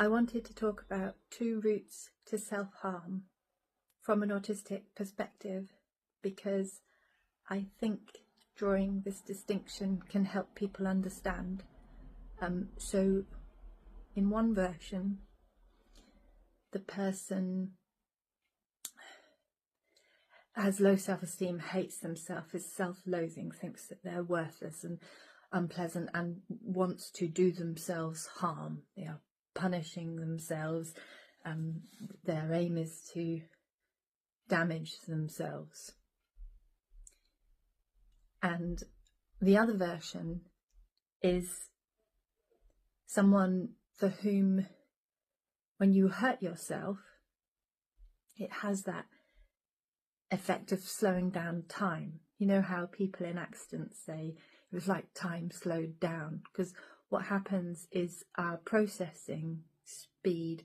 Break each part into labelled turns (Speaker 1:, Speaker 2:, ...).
Speaker 1: I wanted to talk about two routes to self-harm from an autistic perspective, because I think drawing this distinction can help people understand. So in one version, the person has low self-esteem, hates themselves, is self-loathing, thinks that they're worthless and unpleasant, and wants to do themselves harm. They are punishing themselves. Their aim is to damage themselves. And the other version is someone for whom, when you hurt yourself, it has that effect of slowing down time. You know how people in accidents say it was like time slowed down, because what happens is our processing speed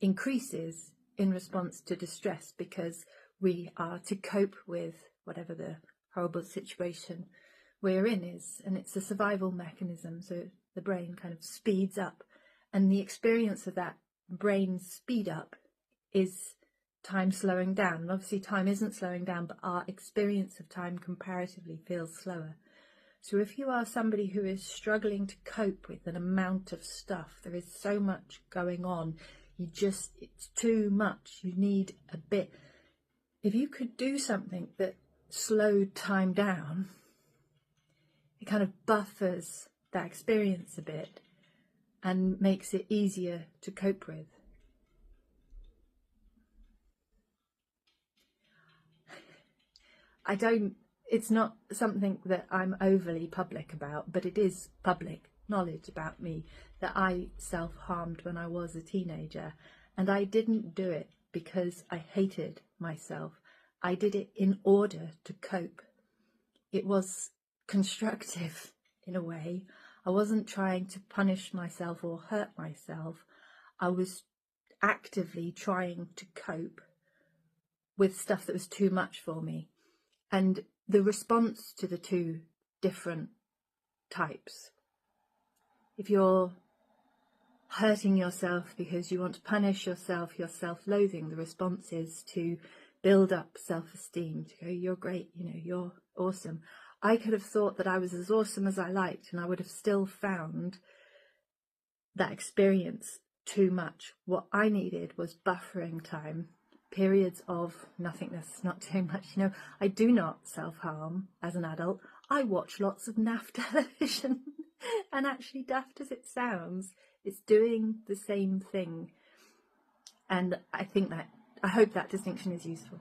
Speaker 1: increases in response to distress, because we are to cope with whatever the horrible situation we're in is, and it's a survival mechanism. So the brain kind of speeds up, and the experience of that brain speed up is time slowing down. And obviously time isn't slowing down, but our experience of time comparatively feels slower. So if you are somebody who is struggling to cope with an amount of stuff, there is so much going on, it's too much, you need a bit. If you could do something that slowed time down, it kind of buffers that experience a bit and makes it easier to cope with. It's not something that I'm overly public about, but it is public knowledge about me that I self-harmed when I was a teenager, and I didn't do it because I hated myself. I did it in order to cope. It was constructive in a way. I wasn't trying to punish myself or hurt myself. I was actively trying to cope with stuff that was too much for me. And the response to the two different types, if you're hurting yourself because you want to punish yourself, you're self-loathing, the response is to build up self-esteem, to go, you're great, you're awesome. I could have thought that I was as awesome as I liked, and I would have still found that experience too much. What I needed was buffering time, periods of nothingness, not too much. I do not self-harm as an adult. I watch lots of naff television, and actually, daft as it sounds, it's doing the same thing. And I hope that distinction is useful.